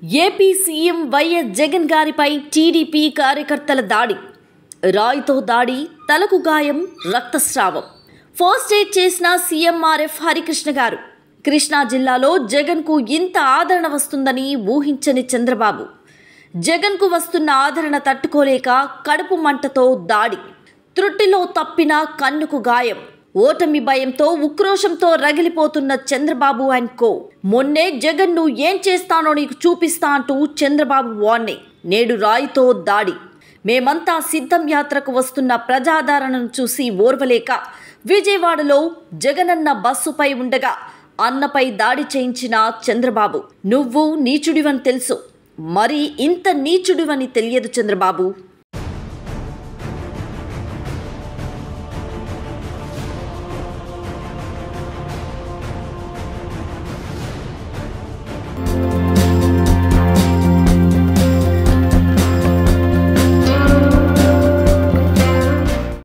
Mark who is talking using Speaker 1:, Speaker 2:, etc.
Speaker 1: AP CM YS Jagan గారిపై TDP కార్యకర్తల దాడి. రాయితో దాడి, తలకు గాయం, రక్తస్రావం. ఫస్ట్ ఎయిడ్ చేసిన సీఎంఆర్ఎఫ్ హరికృష్ణ గారు. కృష్ణా జిల్లాలో జగన్కు ఇంత ఆదరణ వస్తుందని ఊహించని చంద్రబాబు. జగన్కు వస్తున్న ఆదరణ తట్టుకోలేక కడుపు మంటతో దాడి. త్రుట్టిలో తప్పిన కన్నుకు గాయం. ఓటమి భయంతో ఉక్రోషంతో రగిలిపోతున్న చంద్రబాబు అండ్ కో. మొన్నే జగన్ను ఏం చేస్తానో నీకు చూపిస్తా అంటూ చంద్రబాబు వార్నింగ్. నేడు రాయితో దాడి. మేమంతా సిద్ధం యాత్రకు వస్తున్న ప్రజాదరణను చూసి ఓర్వలేక విజయవాడలో జగనన్న బస్సుపై ఉండగా అన్నపై దాడి చేయించిన చంద్రబాబు. నువ్వు నీచుడివని తెలుసు, మరి ఇంత నీచుడివని తెలియదు చంద్రబాబు.